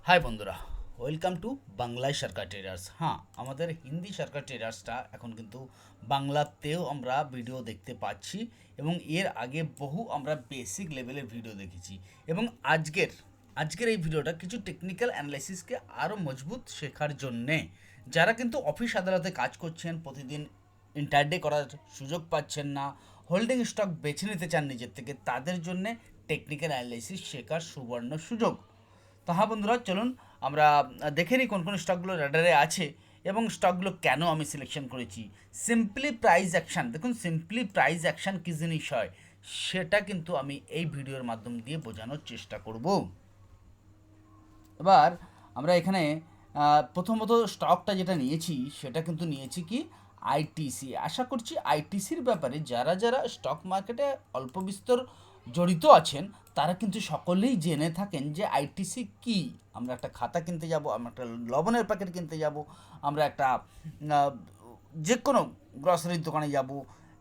High বন্ধুরা, welcome to বাংলায় সরকার traders. হ্যাঁ, আমাদের হিন্দি সরকার ট্রেডার্সটা এখন কিন্তু বাংলাতেও আমরা ভিডিও দেখতে পাচ্ছি এবং এর আগে বহু আমরা বেসিক লেভেলের ভিডিও দেখেছি। এবং আজকের এই ভিডিওটা কিছু টেকনিক্যাল অ্যানালাইসিসকে আরও মজবুত শেখার জন্যে, যারা কিন্তু অফিস আদালতে কাজ করছেন, প্রতিদিন ইন্টারডে করার সুযোগ পাচ্ছেন না, হোল্ডিং স্টক বেছে নিতে চান নিজের থেকে, তাদের জন্যে টেকনিক্যাল অ্যানালাইসিস শেখার সুবর্ণ সুযোগ। তো হ্যাঁ বন্ধুরা, চলুন আমরা দেখে নিই কোন কোন স্টকগুলো রাডারে আছে এবং স্টকগুলো কেন আমি সিলেকশন করেছি। সিম্পলি প্রাইস অ্যাকশান, দেখুন সিম্পলি প্রাইস অ্যাকশান কী জিনিস হয় সেটা কিন্তু আমি এই ভিডিওর মাধ্যম দিয়ে বোঝানোর চেষ্টা করব। এবার আমরা এখানে প্রথমত স্টকটা যেটা নিয়েছি সেটা কিন্তু নিয়েছি কি আইটিসি। আশা করছি আইটিসির ব্যাপারে যারা যারা স্টক মার্কেটে অল্প বিস্তর জড়িত আছেন তারা কিন্তু সকলেই জেনে থাকেন যে আইটিসি কি। আমরা একটা খাতা কিনতে যাব, আমরা একটা লবণের প্যাকেট কিনতে যাব, আমরা একটা যে কোনো গ্রসারির দোকানে যাব,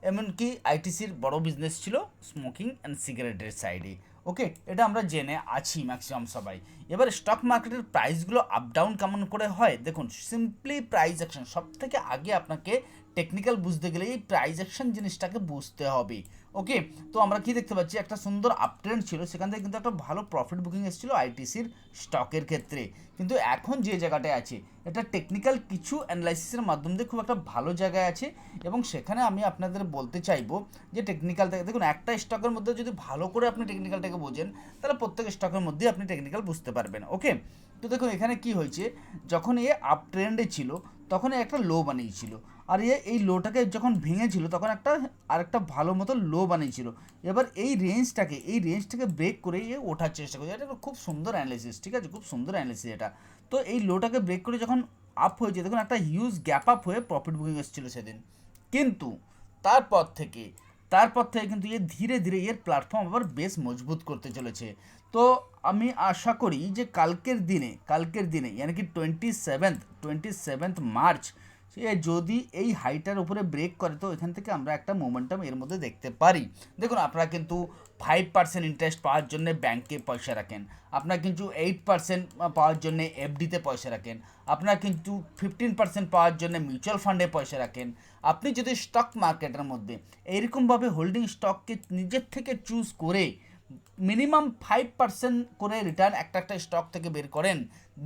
এমনকি আইটিসির বড় বিজনেস ছিল স্মোকিং অ্যান্ড সিগারেটের সাইডে। ওকে, এটা আমরা জেনে আছি ম্যাক্সিমাম সবাই। এবার স্টক মার্কেটের প্রাইসগুলো আপ ডাউন কেমন করে হয় দেখুন। সিম্পলি প্রাইস অ্যাকশন, সব থেকে আগে আপনাকে টেকনিক্যাল বুঝতে গেলে এই প্রাইস অ্যাকশন জিনিসটাকে বুঝতে হবে। ওকে, তো আমরা কি দেখতে পাচ্ছি, একটা সুন্দর আপট্রেন্ড ছিল, সেখান থেকে কিন্তু একটা ভালো প্রফিট বুকিং এসেছিল আইটিসির স্টকের ক্ষেত্রে। কিন্তু এখন যে জায়গাটায় আছে এটা টেকনিক্যাল কিছু অ্যানালাইসিসের মাধ্যম দিয়ে খুব একটা ভালো জায়গায় আছে এবং সেখানে আমি আপনাদের বলতে চাইবো যে টেকনিক্যালটাকে দেখুন। একটা স্টকের মধ্যে যদি ভালো করে আপনি টেকনিক্যালটাকে বোঝেন তাহলে প্রত্যেক স্টকের মধ্যেই আপনি টেকনিক্যাল বুঝতে পারবেন। ওকে, তো দেখুন এখানে কি হয়েছে, যখন এ আপ ট্রেন্ডে ছিল তখন একটা লো বানিয়েছিল, আর এই লোটাকে যখন ভেঙেছিল তখন আরেকটা ভালো মতো লো বানিয়েছিল। এবার এই রেঞ্জটাকে ব্রেক করে ওঠার চেষ্টা করছে। এটা খুব সুন্দর অ্যানালিসিস, ঠিক আছে, খুব সুন্দর অ্যানালিসিস এটা। তো এই লোটাকে ব্রেক করে যখন আপ হয়েছে দেখুন একটা হিউজ গ্যাপ আপ হয়ে প্রফিট বুকিং এসেছিলো সেদিন। কিন্তু তারপর থেকে কিন্তু ধীরে ধীরে এর প্ল্যাটফর্ম আবার বেশ মজবুত করতে চলেছে। তো আমি আশা করি যে কালকের দিনে ইয়ানি কি 27th মার্চ সে যদি এই হাইটার উপরে ব্রেক করে তো এখান থেকে আমরা একটা মোমেন্টাম এর মধ্যে দেখতে পারি। দেখুন আপনারা কিন্তু 5% ইন্টারেস্ট পাওয়ার জন্য ব্যাংকে পয়সা রাখেন, আপনারা কিন্তু 8% পাওয়ার জন্য এফডিতে পয়সা রাখেন, আপনারা কিন্তু 15% পাওয়ার জন্য মিউচুয়াল ফান্ডে পয়সা রাখেন। আপনি যদি স্টক মার্কেটের মধ্যে এইরকমভাবে হোল্ডিং স্টককে নিজের থেকে চুজ করে মিনিমাম 5% করে রিটার্ন একটা স্টক থেকে বের করেন,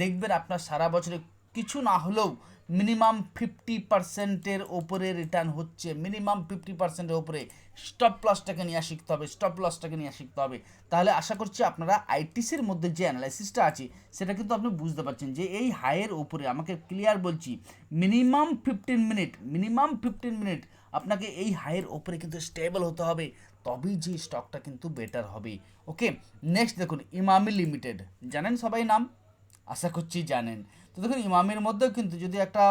দেখবেন আপনার সারা বছরে কিছু না হলেও মিনিমাম 50%-এর ওপরে রিটার্ন হচ্ছে। মিনিমাম 50%-এর ওপরে স্টপ লসটাকে নিয়ে শিখতে হবে। তাহলে আশা করছি আপনারা আইটিসির মধ্যে যে অ্যানালাইসিসটা আছে সেটা কিন্তু আপনি বুঝতে পারছেন যে এই হাইয়ের ওপরে আমাকে ক্লিয়ার বলছি মিনিমাম 15 মিনিট আপনাকে এই হাইয়ের ওপরে কিন্তু স্টেবল হতে হবে, তবেই যে স্টকটা কিন্তু বেটার হবে। ওকে, নেক্সট দেখুন ইমামি লিমিটেড, জানেন সবাই নাম, আশা করছি জানেন। তো দেখুন ইমামির মধ্যেও কিন্তু যদি একটা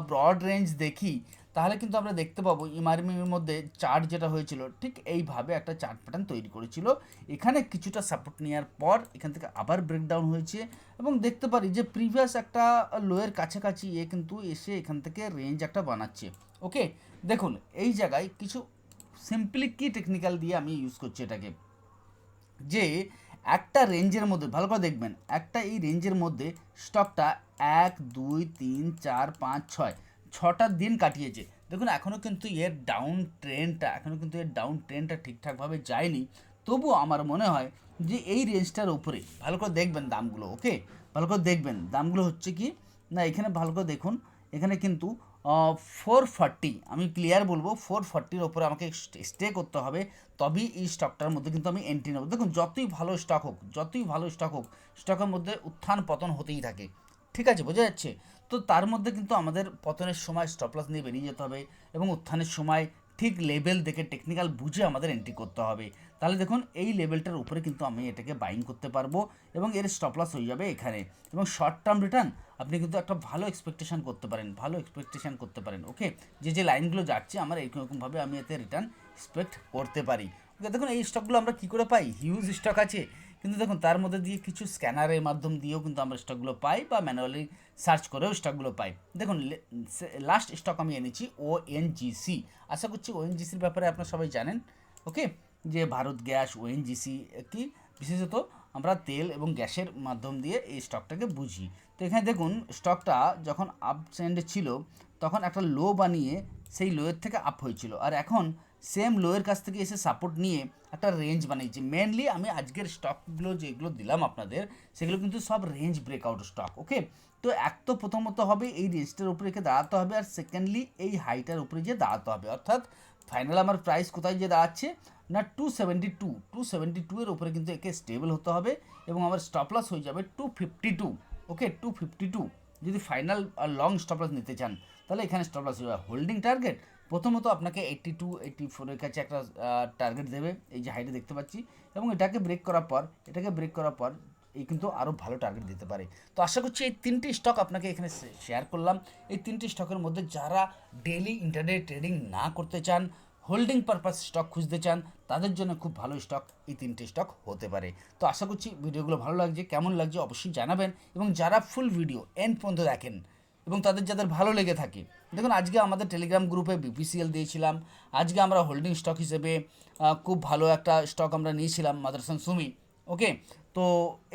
ব্রড রেঞ্জ দেখি তাহলে কিন্তু আমরা দেখতে পাবো ইমামির মধ্যে চার্ট যেটা হয়েছিল ঠিক এইভাবে একটা চার্ট প্যাটার্ন তৈরি করেছিল। এখানে কিছুটা সাপোর্ট নেওয়ার পর এখান থেকে আবার ব্রেকডাউন হয়েছে এবং দেখতে পারি যে প্রিভিয়াস একটা লোয়ের কাছাকাছি কিন্তু এসে এখান থেকে রেঞ্জ একটা বানাচ্ছে। ওকে, দেখুন এই জায়গায় কিছু সিম্পলি কি টেকনিক্যাল দিয়ে আমি ইউজ করছি এটাকে, যে একটা রেঞ্জের মধ্যে ভালো করে দেখবেন, একটা এই রেঞ্জের মধ্যে স্টকটা 1 2 3 4 5 6 দিন কাটিয়েছে। দেখুন এখনও কিন্তু এর ডাউন ট্রেন্ডটা ঠিকঠাকভাবে যায়নি। তবুও আমার মনে হয় যে এই রেঞ্জটার উপরে ভালো করে দেখবেন দামগুলো। ওকে, ভালো করে দেখবেন দামগুলো হচ্ছে কি না, এখানে ভালো করে দেখুন, এখানে কিন্তু 440, আমি ক্লিয়ার বলবো 440-র ওপরে আমাকে স্টে করতে হবে, তবেই এই স্টকটার মধ্যে কিন্তু আমি এন্ট্রি নেব। দেখুন যতই ভালো স্টক হোক স্টকের মধ্যে উত্থান পতন হতেই থাকে, ঠিক আছে, বোঝা যাচ্ছে। তো তার মধ্যে কিন্তু আমাদের পতনের সময় স্টপ লস নিয়ে বেরিয়ে যেতে হবে এবং উত্থানের সময় ঠিক লেভেল দেখে টেকনিক্যাল বুঝে আমাদের এন্ট্রি করতে হবে। তাহলে দেখুন এই লেভেলটার উপরে কিন্তু আমি এটাকে বাইং করতে পারবো এবং এর স্টপ লস হয়ে যাবে এখানে। এবং শর্ট টার্ম রিটার্ন আপনি কিন্তু একটা ভালো এক্সপেকটেশন করতে পারেন। ওকে, যে লাইনগুলো যাচ্ছে আমার এইরকমভাবে আমি এতে রিটার্ন এক্সপেক্ট করতে পারি। ওকে, দেখুন এই স্টকগুলো আমরা কী করে পাই, হিউজ স্টক আছে কিন্তু দেখুন তার মধ্যে দিয়ে কিছু স্ক্যানারের মাধ্যম দিয়েও কিন্তু আমরা স্টকগুলো পাই বা ম্যানুয়ালি সার্চ করেও স্টকগুলো পাই। দেখুন লাস্ট স্টক আমি এনেছি ওএনজিসি। আশা করছি ওএনজিসির ব্যাপারে আপনারা সবাই জানেন। ওকে, যে ভারত গ্যাস, ওএনজিসি কি বিশেষত আমরা তেল এবং গ্যাসের মাধ্যম দিয়ে এই স্টকটাকে বুঝি। তো এখানে দেখুন স্টকটা যখন আপ ট্রেন্ডে ছিল তখন একটা লো বানিয়ে সেই লোয়ের থেকে আপ হয়েছিল, আর এখন সেম লোয়ের কাছ থেকে এসে সাপোর্ট নিয়ে একটা রেঞ্জ বানিয়েছে। মেনলি আমি আজকের স্টকগুলো যেগুলো দিলাম আপনাদের সেগুলো কিন্তু সব রেঞ্জ ব্রেকআউট স্টক। ওকে, তো এক তো প্রথমত হবে এই রেঞ্জটার উপরে রেখে দাঁড়াতে হবে, আর সেকেন্ডলি এই হাইটার উপরে গিয়ে দাঁড়াতে হবে। অর্থাৎ ফাইনাল আমার প্রাইস কোথায় গিয়ে দাঁড়াচ্ছে না 272 এর উপরে কিন্তু একে স্টেবল হতে হবে, এবং আমার স্টপ লস হয়ে যাবে 252। ওকে, 252 যদি ফাইনাল আর লং স্টপ লস নিতে চান তাহলে এখানে স্টপ লস হয়ে যাবে। হোল্ডিং টার্গেট প্রথমত আপনাকে 82-84 কাছে একটা টার্গেট দেবে, এই যে হাইটে দেখতে পাচ্ছি, এবং এটাকে ব্রেক করার পর এই কিন্তু আরও ভালো টার্গেট দিতে পারে। তো আশা করছি এই তিনটি স্টক আপনাকে এখানে শেয়ার করলাম। এই তিনটি স্টকের মধ্যে যারা ডেইলি ইন্টারডে ট্রেডিং না করতে চান, হোল্ডিং পারপাস স্টক খুঁজতে চান, তাদের জন্য খুব ভালো স্টক এই তিনটে স্টক হতে পারে। তো আশা করছি ভিডিওগুলো ভালো লাগছে, কেমন লাগছে অবশ্যই জানাবেন, এবং যারা ফুল ভিডিও এন্ড পর্যন্ত দেখেন এবং যাদের ভালো লেগে থাকে, দেখুন আজকে আমাদের টেলিগ্রাম গ্রুপে বিপিসিএল দিয়েছিলাম, আজকে আমরা হোল্ডিং স্টক হিসেবে খুব ভালো একটা স্টক আমরা নিয়েছিলাম মাদারসান সুমি। ওকে, তো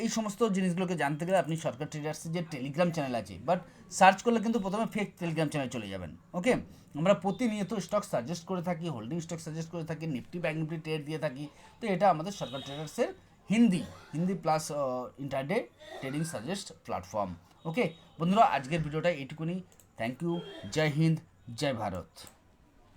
এই সমস্ত জিনিসগুলোকে জানতে গেলে আপনি সরকার ট্রেডার্সের যে টেলিগ্রাম চ্যানেল আছে, বাট সার্চ করলে কিন্তু প্রথমে ফেক টেলিগ্রাম চ্যানেল চলে যাবেন। ওকে, আমরা প্রতিনিয়ত স্টক সাজেস্ট করে থাকি, হোল্ডিং স্টক সাজেস্ট করে থাকি, নিফটি ব্যাঙ্ক নিফটি ট্রেড দিয়ে থাকি। তো এটা আমাদের সরকার ট্রেডার্সের Hindi plus intraday trading suggest platform. Okay বন্ধুরা, আজকের ভিডিওটা এইটুকুনি। Thank you. জয় হিন্দ, জয় ভারত।